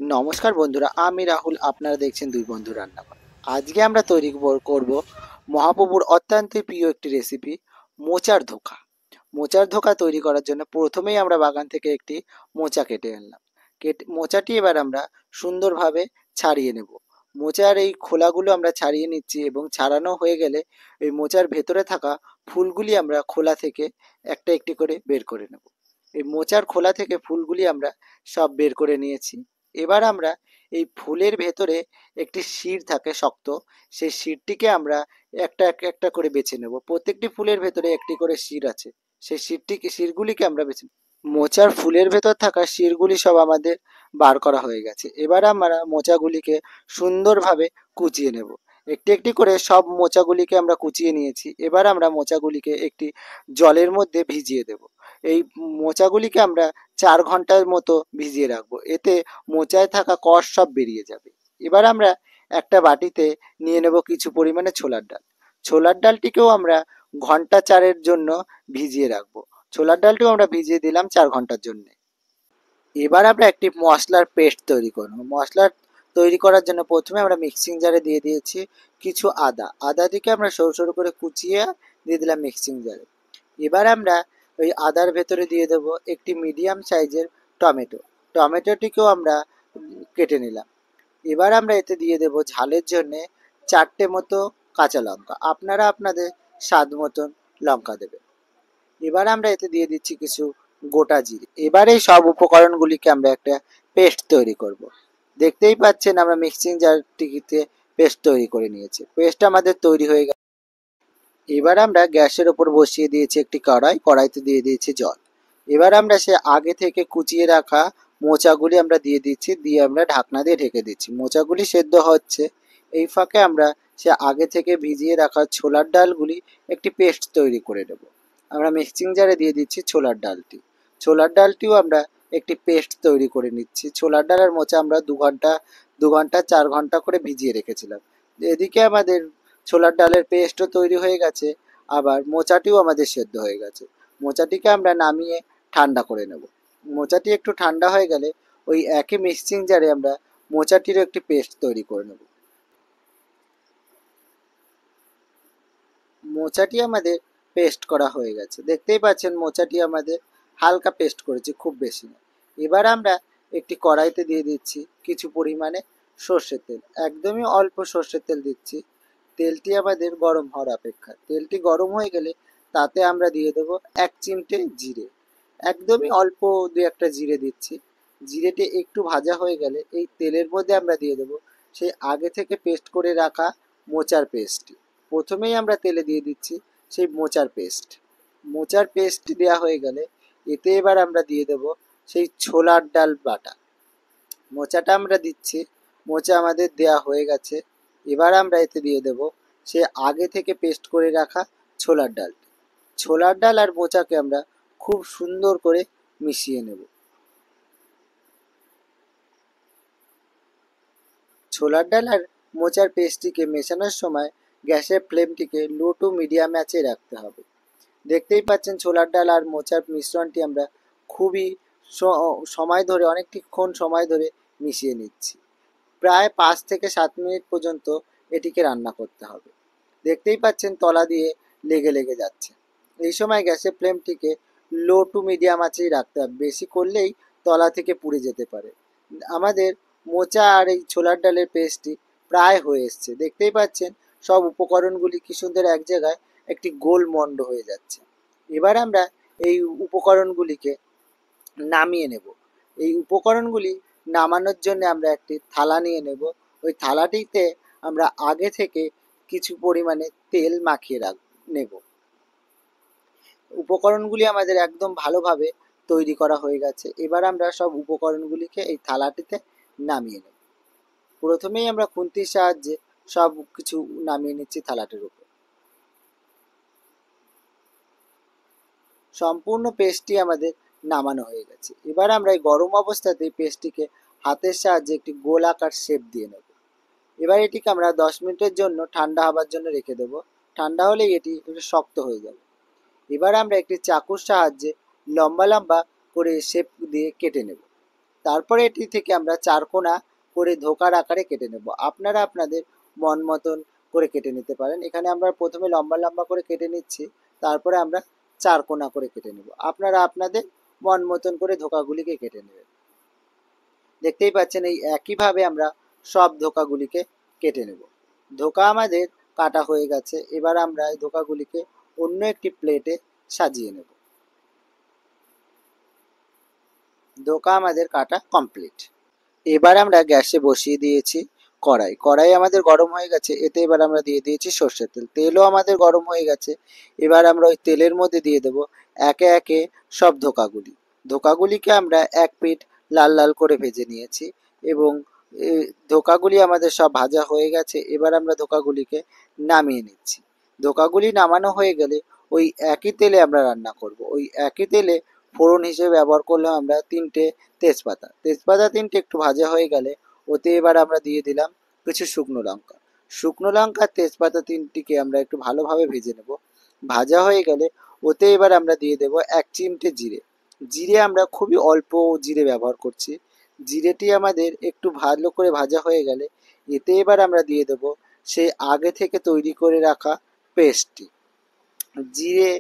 নমস্কার বন্ধুরা, আমি রাহুল। আপনারা দেখছেন দুই বন্ধু রান্নাঘর। আজকে আমরা তৈরি করব মহাপ্রভুর অত্যন্ত প্রিয় একটি রেসিপি, মোচার ধোকা। মোচার ধোকা তৈরি করার জন্য প্রথমেই আমরা বাগান থেকে একটি মোচা কেটে আনলাম। মোচাটি এবার আমরা সুন্দরভাবে ছাড়িয়ে নেব। মোচার এই খোলাগুলো আমরা ছাড়িয়ে নিচ্ছি এবং ছাড়ানো হয়ে গেলে এই মোচার ভেতরে থাকা ফুলগুলি আমরা খোলা থেকে একটা একটি করে বের করে নেব। এই মোচার খোলা থেকে ফুলগুলি আমরা সব বের করে নিয়েছি। এবার আমরা এই ফুলের ভেতরে একটি শির থাকে শক্ত, সেই শিরটিকে আমরা একটা করে বেছে নেব। প্রত্যেকটি ফুলের ভেতরে একটি করে শির আছে, সেই শিরগুলিকে আমরা বেছে নেব। মোচার ফুলের ভেতর থাকা শিরগুলি সব আমাদের বার করা হয়ে গেছে। এবার আমরা মোচাগুলিকে সুন্দরভাবে কুচিয়ে নেব। একটি একটি করে সব মোচাগুলিকে আমরা কুচিয়ে নিয়েছি। এবার আমরা মোচাগুলিকে একটি জলের মধ্যে ভিজিয়ে দেব। এই মোচাগুলিকে আমরা 4 ঘন্টার মতো ভিজিয়ে রাখবো, এতে মোচায় থাকা কষ সব বেরিয়ে যাবে। এবার আমরা একটা বাটিতে নিয়ে নেব কিছু পরিমাণে ছোলার ডাল। ছোলার ডালটিকেও আমরা ঘন্টা 4-এর জন্য ভিজিয়ে রাখবো। ছোলার ডালটিও আমরা ভিজিয়ে দিলাম 4 ঘন্টার জন্য। এবার আমরা একটি মশলার পেস্ট তৈরি করব। মশলা তৈরি করার জন্য প্রথমে আমরা মিক্সিং জারে দিয়ে দিয়েছি কিছু আদাটিকে আমরা সরু সরু করে কুচিয়ে দিয়ে দিলাম মিক্সিং জারে। এবার আমরা ওই আদার ভেতরে দিয়ে দেবো একটি মিডিয়াম সাইজের টমেটো। টমেটোটিকেও আমরা কেটে নিলাম। এবার আমরা এতে দিয়ে দেবো ঝালের জন্যে 4টে মতো কাঁচা লঙ্কা। আপনারা আপনাদের স্বাদ মতন লঙ্কা দেবেন। এবার আমরা এতে দিয়ে দিচ্ছি কিছু গোটা জিরে। এবার এই সব উপকরণগুলিকে আমরা একটা পেস্ট তৈরি করব। দেখতেই পাচ্ছেন আমরা মিক্সিং জারটিতে পেস্ট তৈরি করে নিয়েছি। পেস্ট আমাদের তৈরি হয়ে গেছে। এবার আমরা গ্যাসের ওপর বসিয়ে দিয়েছি একটি কড়াই, কড়াইতে দিয়ে দিয়েছি জল। এবার আমরা সে আগে থেকে কুচিয়ে রাখা মোচাগুলি আমরা দিয়ে দিচ্ছি, দিয়ে আমরা ঢাকনা দিয়ে ঢেকে দিচ্ছি। মোচাগুলি সেদ্ধ হচ্ছে, এই ফাঁকে আমরা সে আগে থেকে ভিজিয়ে রাখা ছোলার ডালগুলি একটি পেস্ট তৈরি করে নেব। আমরা মিক্সিং জারে দিয়ে দিচ্ছি ছোলার ডালটি। ছোলার ডালটিও আমরা একটি পেস্ট তৈরি করে নিচ্ছি। ছোলার ডাল আর মোচা আমরা 2 ঘন্টা 4 ঘন্টা করে ভিজিয়ে রেখেছিলাম। এদিকে আমাদের ছোলার ডালের পেস্টও তৈরি হয়ে গেছে, আবার মোচাটিও আমাদের সেদ্ধ হয়ে গেছে। মোচাটিকে আমরা নামিয়ে ঠান্ডা করে নেব। মোচাটি একটু ঠান্ডা হয়ে গেলে ওই একই মিক্সিং জারে আমরা মোচাটিরও একটি পেস্ট তৈরি করে নেব। মোচাটি আমাদের পেস্ট করা হয়ে গেছে। দেখতেই পাচ্ছেন মোচাটি আমাদের হালকা পেস্ট করেছি, খুব বেশি না। এবার আমরা একটি কড়াইতে দিয়ে দিচ্ছি কিছু পরিমাণে সর্ষের তেল। একদমই অল্প সর্ষের তেল দিচ্ছি। তেলটি আমাদের গরম হওয়ার অপেক্ষা। তেলটি গরম হয়ে গেলে তাতে আমরা দিয়ে দেবো 1 চিমটে জিরে। একদমই অল্প 2-একটা জিরে দিচ্ছি। জিরেটি একটু ভাজা হয়ে গেলে এই তেলের মধ্যে আমরা দিয়ে দেবো সেই আগে থেকে পেস্ট করে রাখা মোচার পেস্টটি। প্রথমেই আমরা তেলে দিয়ে দিচ্ছি সেই মোচার পেস্ট। মোচার পেস্ট দেওয়া হয়ে গেলে এতে এবার আমরা দিয়ে দেবো সেই ছোলার ডাল বাটা। মোচাটা আমরা দিচ্ছি, মোচা আমাদের দেয়া হয়ে গেছে। এবার আমরা এতে দিয়ে দেব সে আগে থেকে পেস্ট করে রাখা ছোলার ডাল। ছোলার ডাল আর মোচাকে আমরা খুব সুন্দর করে মিশিয়ে নেব। ছোলার ডাল আর মোচার পেস্টটিকে মেশানোর সময় গ্যাসের ফ্লেমটিকে লো টু মিডিয়াম আঁচে রাখতে হবে। দেখতেই পাচ্ছেন ছোলার ডাল আর মোচার মিশ্রণটি আমরা খুবই সময় ধরে, অনেকক্ষণ সময় ধরে মিশিয়ে নিচ্ছি। প্রায় 5 থেকে 7 মিনিট পর্যন্ত এটিকে রান্না করতে হবে। দেখতেই পাচ্ছেন তলা দিয়ে লেগে লেগে যাচ্ছে। এই সময় গ্যাসের ফ্লেমটিকে লো টু মিডিয়াম আঁচেই রাখতে হবে, বেশি করলেই তলা থেকে পুড়ে যেতে পারে। আমাদের মোচা আর এই ছোলার ডালের পেস্টটি প্রায় হয়ে এসছে। দেখতেই পাচ্ছেন সব উপকরণগুলি কি সুন্দর এক জায়গায় একটি গোল মণ্ড হয়ে যাচ্ছে। এবার আমরা এই উপকরণগুলিকে নামিয়ে নেব। এই উপকরণগুলি নামানোর জন্য আমরা একটি থালা নিয়ে নেব। ওই থালাটিতে আমরা আগে থেকে কিছু পরিমাণে তেল মাখিয়ে নেব। উপকরণগুলি আমাদের একদম ভালোভাবে তৈরি করা হয়ে গেছে। এবার আমরা সব উপকরণগুলিকে এই থালাটিতে নামিয়ে নেব। প্রথমেই আমরা খুন্তির সাহায্যে সব কিছু নামিয়ে নিচ্ছি থালাটির উপর। সম্পূর্ণ পেস্টটি আমাদের নামানো হয়ে গেছে। এবার আমরা এই গরম অবস্থাতেই পেস্টটিকে হাতের সাহায্যে একটি গোল আকার শেপ দিয়ে নেব। এবার এটিকে আমরা 10 মিনিটের জন্য ঠান্ডা হবার জন্য রেখে দেবো। ঠান্ডা হলেই এটি একটু শক্ত হয়ে যাবে। এবার আমরা একটি চাকুর সাহায্যে লম্বা লম্বা করে শেপ দিয়ে কেটে নেব। তারপরে এটি থেকে আমরা চারকোনা করে ধোকার আকারে কেটে নেব। আপনারা আপনাদের মন মতন করে কেটে নিতে পারেন। এখানে আমরা প্রথমে লম্বা লম্বা করে কেটে নিচ্ছি, তারপরে আমরা চারকোনা করে কেটে নেব। আপনারা আপনাদের মন মতন করে ধোকাগুলিকে কেটে নেবেন। দেখতেই পাচ্ছেন এই একইভাবে আমরা সব ধোকাগুলিকে কেটে নেব। ধোকা আমাদের কাটা হয়ে গেছে। এবার আমরা এই ধোকাগুলিকে অন্য একটি প্লেটে সাজিয়ে নেব। ধোকা আমাদের কাটা কমপ্লিট। এবার আমরা গ্যাসে বসিয়ে দিয়েছি কড়াই। কড়াই আমাদের গরম হয়ে গেছে। এতে এবার আমরা দিয়ে দিয়েছি সর্ষের তেল। তেলও আমাদের গরম হয়ে গেছে। এবার আমরা ওই তেলের মধ্যে দিয়ে দেব একে একে সব ধোকাগুলি। ধোকাগুলিকে আমরা এক পিঠ লাল লাল করে ভেজে নিয়েছি এবং ধোকাগুলি আমাদের সব ভাজা হয়ে গেছে। এবার আমরা ধোকাগুলিকে নামিয়ে নিচ্ছি। ধোকাগুলি নামানো হয়ে গেলে ওই একই তেলে আমরা রান্না করব। ওই একই তেলে ফোড়ন হিসেবে ব্যবহার করলাম আমরা তিনটে তেজপাতা। তেজপাতা তিনটে একটু ভাজা হয়ে গেলে ওতে এবার আমরা দিয়ে দিলাম কিছু শুকনো লঙ্কা। শুকনো লঙ্কা তেজপাতা তিনটিকে আমরা একটু ভালোভাবে ভেজে নেব। ভাজা হয়ে গেলে ওতে এবার আমরা দিয়ে দেব এক চিমটে জিরে। জিরে আমরা খুবই অল্প জিরে ব্যবহার করছি। জিরেটি আমাদের একটু ভালো করে ভাজা হয়ে গেলে এতে এবার আমরা দিয়ে দেব সেই আগে থেকে তৈরি করে রাখা পেস্টটি। জিরে,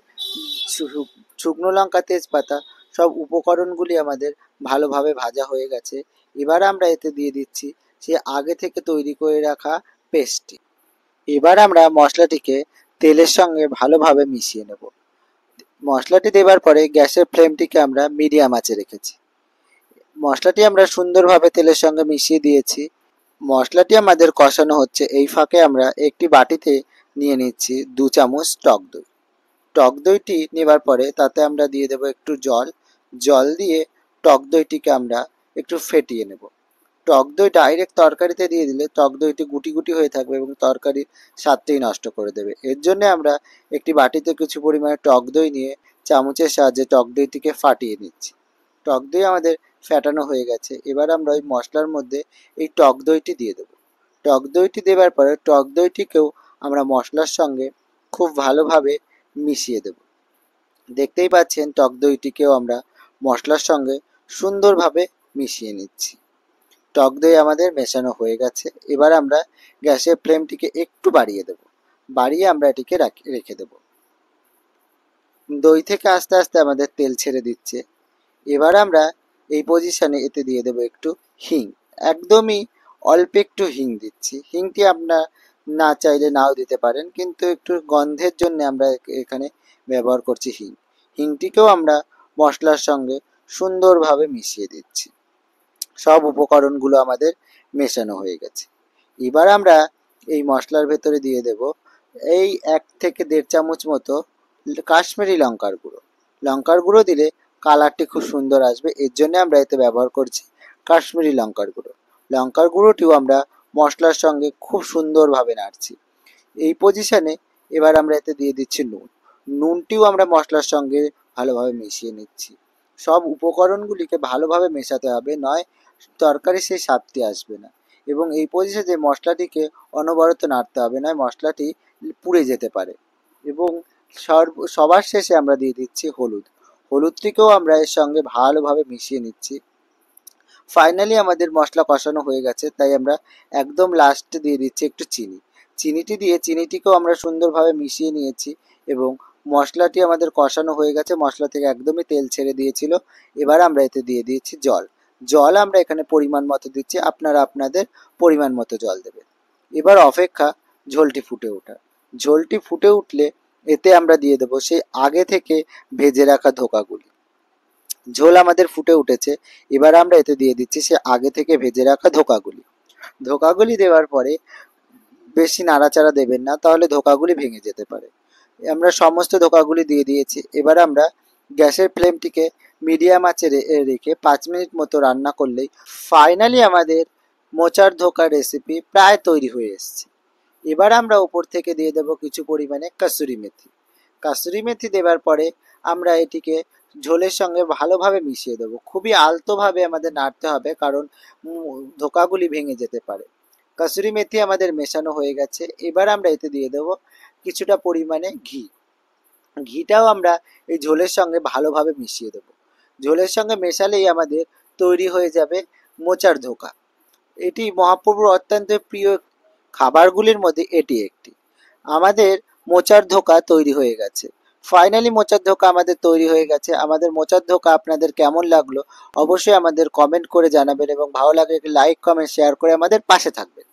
শুকনো লঙ্কা, তেজপাতা সব উপকরণগুলি আমাদের ভালোভাবে ভাজা হয়ে গেছে। এবার আমরা এতে দিয়ে দিচ্ছি সে আগে থেকে তৈরি করে রাখা পেস্টটি। এবার আমরা মশলাটিকে তেলের সঙ্গে ভালোভাবে মিশিয়ে নেব। মশলাটি দেবার পরে গ্যাসের ফ্লেমটিকে আমরা মিডিয়াম আঁচে রেখেছি। মশলাটি আমরা সুন্দরভাবে তেলের সঙ্গে মিশিয়ে দিয়েছি। মশলাটি আমাদের কষানো হচ্ছে। এই ফাঁকে আমরা একটি বাটিতে নিয়ে নিচ্ছি 2 চামচ টক দই। টক দইটি নেবার পরে তাতে আমরা দিয়ে দেব একটু জল। জল দিয়ে টক দইটিকে আমরা একটু ফেটিয়ে নেব। টক দই ডাইরেক্ট তরকারিতে দিয়ে দিলে টক দইটি গুটি গুটি হয়ে থাকবে এবং তরকারির স্বাদটাই নষ্ট করে দেবে। এর জন্য আমরা একটি বাটিতে কিছু পরিমাণে টক দই নিয়ে চামচের সাহায্যে টক দইটিকে ফাটিয়ে নিচ্ছি। টক দই আমাদের ফেটানো হয়ে গেছে। এবার আমরা ওই মশলার মধ্যে এই টক দইটি দিয়ে দেব। টক দইটি দেবার পরে টক দইটিকেও আমরা মশলার সঙ্গে খুব ভালোভাবে মিশিয়ে দেব। দেখতেই পাচ্ছেন টক দইটিকেও আমরা মশলার সঙ্গে সুন্দরভাবে মিশিয়ে নিচ্ছি। টক দই আমাদের মেশানো হয়ে গেছে। এবার আমরা গ্যাসের ফ্লেমটিকে একটু বাড়িয়ে দেব। বাড়িয়ে আমরা এটিকে রেখে দেব। দই থেকে আস্তে আস্তে আমাদের তেল ছেড়ে দিচ্ছে। এবার আমরা এই পজিশনে এতে দিয়ে দেব একটু হিং। একদমই অল্প একটু হিং দিচ্ছি। হিংটি আপনারা না চাইলে নাও দিতে পারেন, কিন্তু একটু গন্ধের জন্য আমরা এখানে ব্যবহার করছি হিং। হিংটিকেও আমরা মশলার সঙ্গে সুন্দরভাবে মিশিয়ে দিচ্ছি। সব উপকরণগুলো আমাদের মেশানো হয়ে গেছে। এবার আমরা এই মশলার ভেতরে দিয়ে দেব এই 1 থেকে 1.5 চামচ মতো কাশ্মীরি লঙ্কার গুঁড়ো। লঙ্কার গুঁড়ো দিলে কালারটি খুব সুন্দর আসবে। এর জন্য আমরা এতে ব্যবহার করছি কাশ্মীরি লঙ্কার গুঁড়ো। লঙ্কার গুঁড়োটিও আমরা মশলার সঙ্গে খুব সুন্দরভাবে নাড়ছি। এই পজিশনে এবার আমরা এতে দিয়ে দিচ্ছি নুন। নুনটিও আমরা মশলার সঙ্গে ভালোভাবে মিশিয়ে নিচ্ছি। সব উপকরণগুলিকে ভালোভাবে মেশাতে হবে, নয় তরকারি সেই স্বাদটি আসবে না। এবং এই পজিশনে মশলাটিকে অনবরত নাড়তে হবে, নয় মশলাটি পুড়ে যেতে পারে। এবং সবার শেষে আমরা দিয়ে দিচ্ছি হলুদ। হলুদটিকেও আমরা এর সঙ্গে ভালোভাবে মিশিয়ে নিচ্ছি। ফাইনালি আমাদের মশলা কষানো হয়ে গেছে, তাই আমরা একদম লাস্টে দিয়ে দিচ্ছি একটু চিনি। চিনিটি দিয়ে চিনিটিকেও আমরা সুন্দরভাবে মিশিয়ে নিয়েছি এবং মশলাটি আমাদের কষানো হয়ে গেছে। মশলা থেকে একদমই তেল ছেড়ে দিয়েছিল। এবার আমরা এতে দিয়ে দিয়েছি জল। জল আমরা এখানে পরিমাণ মতো দিচ্ছি, আপনারা আপনাদের পরিমাণ মতো জল দেবেন। এবার অপেক্ষা ঝোলটি ফুটে ওঠা। ঝোলটি ফুটে উঠলে এতে আমরা দিয়ে দেবো সেই আগে থেকে ভেজে রাখা ধোকাগুলি। ঝোল আমাদের ফুটে উঠেছে। এবার আমরা এতে দিয়ে দিচ্ছি সে আগে থেকে ভেজে রাখা ধোকাগুলি। ধোকাগুলি দেওয়ার পরে বেশি নাড়াচাড়া দেবেন না, তাহলে ধোকাগুলি ভেঙে যেতে পারে। আমরা সমস্ত ধোকাগুলি দিয়ে দিয়েছি। এবার আমরা গ্যাসের ফ্লেমটিকে মিডিয়াম আঁচে রেখে 5 মিনিট মতো রান্না করলেই ফাইনালি আমাদের মোচার ধোকা রেসিপি প্রায় তৈরি হয়ে এসছে। এবার আমরা উপর থেকে দিয়ে দেব কিছু পরিমাণে কাসুরি মেথি। কাসুরি মেথি দেওয়ার পরে আমরা এটিকে ঝোলের সঙ্গে ভালোভাবে মিশিয়ে দেবো। খুবই আলতোভাবে আমাদের নাড়তে হবে, কারণ ধোকাগুলি ভেঙে যেতে পারে। কাসুরি মেথি আমাদের মেশানো হয়ে গেছে। এবার আমরা এতে দিয়ে দেবো কিছুটা পরিমাণে ঘি। ঘিটাও আমরা এই ঝোলের সঙ্গে ভালোভাবে মিশিয়ে দেবো। ঝোলের সঙ্গে মেশালেই আমাদের তৈরি হয়ে যাবে মোচার ধোকা। এটি মহাপ্রভুর অত্যন্ত প্রিয় খাবারগুলির মধ্যে এটি একটি। আমাদের মোচার ধোকা তৈরি হয়ে গেছে। ফাইনালি মোচার ধোকা আমাদের তৈরি হয়ে গেছে। আমাদের মোচার ধোকা আপনাদের কেমন লাগলো অবশ্যই আমাদের কমেন্ট করে জানাবেন এবং ভালো লাগলে লাইক কমেন্ট শেয়ার করে আমাদের পাশে থাকবেন।